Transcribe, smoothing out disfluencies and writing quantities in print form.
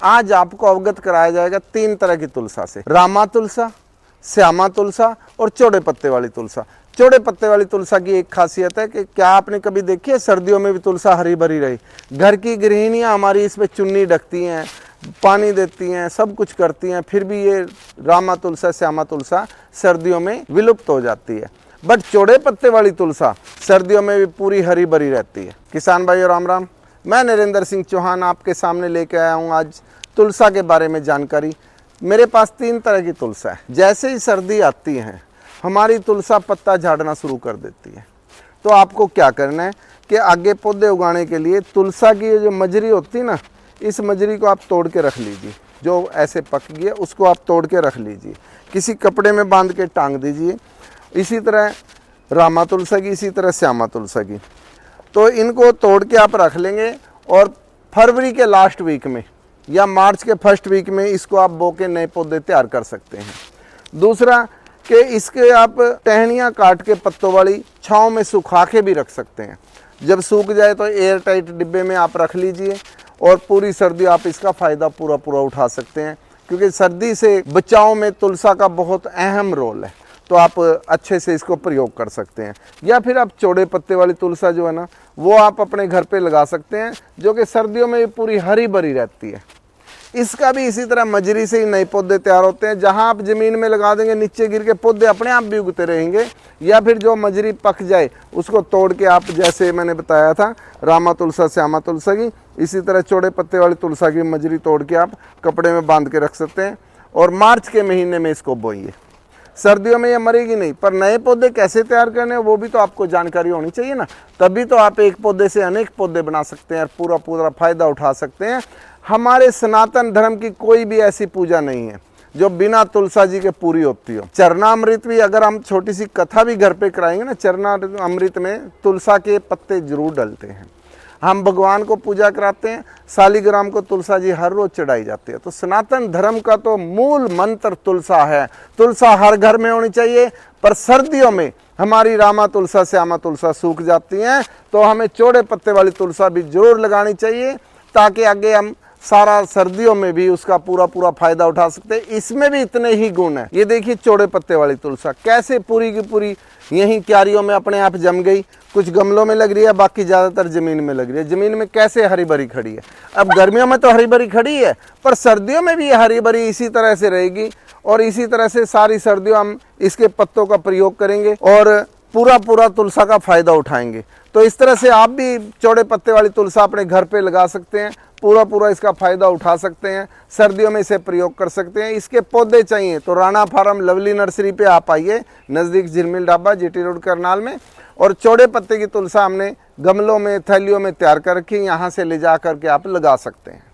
आज आपको अवगत कराया जाएगा 3 तरह की तुलसा से, रामा तुलसा, श्यामा तुलसा और चौड़े पत्ते वाली तुलसा। चौड़े पत्ते वाली तुलसा की एक खासियत है कि क्या आपने कभी देखी है सर्दियों में भी तुलसा हरी भरी रही? घर की गृहिणियां हमारी इसमें चुन्नी ढकती हैं, पानी देती हैं, सब कुछ करती हैं, फिर भी ये रामा तुलसा, श्यामा तुलसा सर्दियों में विलुप्त हो जाती है। बट चौड़े पत्ते वाली तुलसा सर्दियों में भी पूरी हरी भरी रहती है। किसान भाइयों राम राम, मैं नरेंद्र सिंह चौहान आपके सामने लेके आया हूँ आज तुलसा के बारे में जानकारी। मेरे पास 3 तरह की तुलसा है। जैसे ही सर्दी आती है हमारी तुलसा पत्ता झाड़ना शुरू कर देती है। तो आपको क्या करना है कि आगे पौधे उगाने के लिए तुलसा की जो मजरी होती है ना, इस मजरी को आप तोड़ के रख लीजिए। जो ऐसे पक गई है उसको आप तोड़ के रख लीजिए, किसी कपड़े में बांध के टांग दीजिए। इसी तरह रामा तुलसा की, इसी तरह श्यामा तुलसा की। तो इनको तोड़ के आप रख लेंगे और फरवरी के लास्ट वीक में या मार्च के फर्स्ट वीक में इसको आप बो के नए पौधे तैयार कर सकते हैं। दूसरा कि इसके आप टहनियाँ काट के पत्तों वाली छाँव में सुखा के भी रख सकते हैं। जब सूख जाए तो एयर टाइट डिब्बे में आप रख लीजिए और पूरी सर्दी आप इसका फ़ायदा पूरा उठा सकते हैं, क्योंकि सर्दी से बचाव में तुलसा का बहुत अहम रोल है। तो आप अच्छे से इसको प्रयोग कर सकते हैं। या फिर आप चौड़े पत्ते वाली तुलसा जो है ना, वो आप अपने घर पे लगा सकते हैं, जो कि सर्दियों में पूरी हरी भरी रहती है। इसका भी इसी तरह मजरी से ही नए पौधे तैयार होते हैं। जहां आप ज़मीन में लगा देंगे नीचे गिर के पौधे अपने आप भी उगते रहेंगे, या फिर जो मजरी पक जाए उसको तोड़ के आप, जैसे मैंने बताया था रामा तुलसा, श्यामा तुलसा की, इसी तरह चौड़े पत्ते वाली तुलसा की मजरी तोड़ के आप कपड़े में बांध के रख सकते हैं और मार्च के महीने में इसको बोइए। सर्दियों में ये मरेगी नहीं। पर नए पौधे कैसे तैयार करने वो भी तो आपको जानकारी होनी चाहिए ना, तभी तो आप एक पौधे से अनेक पौधे बना सकते हैं और पूरा फायदा उठा सकते हैं। हमारे सनातन धर्म की कोई भी ऐसी पूजा नहीं है जो बिना तुलसा जी के पूरी होती हो। चरणामृत भी अगर हम छोटी सी कथा भी घर पे कराएंगे ना, चरणामृत में तुलसा के पत्ते जरूर डलते हैं। हम भगवान को पूजा कराते हैं, शालिग्राम को तुलसा जी हर रोज चढ़ाई जाती है। तो सनातन धर्म का तो मूल मंत्र तुलसा है। तुलसा हर घर में होनी चाहिए। पर सर्दियों में हमारी रामा तुलसा, श्यामा तुलसा सूख जाती हैं, तो हमें चौड़े पत्ते वाली तुलसा भी जरूर लगानी चाहिए, ताकि आगे हम सारा सर्दियों में भी उसका पूरा फायदा उठा सकते हैं। इसमें भी इतने ही गुण है। ये देखिए चौड़े पत्ते वाली तुलसा कैसे पूरी की पूरी यहीं क्यारियों में अपने आप जम गई। कुछ गमलों में लग रही है, बाकी ज्यादातर जमीन में लग रही है। जमीन में कैसे हरी भरी खड़ी है। अब गर्मियों में तो हरी भरी खड़ी है, पर सर्दियों में भी ये हरी भरी इसी तरह से रहेगी। और इसी तरह से सारी सर्दियों हम इसके पत्तों का प्रयोग करेंगे और पूरा तुलसा का फायदा उठाएंगे। तो इस तरह से आप भी चौड़े पत्ते वाली तुलसा अपने घर पे लगा सकते हैं, पूरा इसका फायदा उठा सकते हैं। सर्दियों में इसे प्रयोग कर सकते हैं। इसके पौधे चाहिए तो राणा फार्म लवली नर्सरी पे आप आइए, नज़दीक झिलमिल ढाबा, जीटी रोड करनाल में। और चौड़े पत्ते की तुलसा हमने गमलों में, थैलियों में तैयार कर रखी, यहाँ से ले जा करके आप लगा सकते हैं।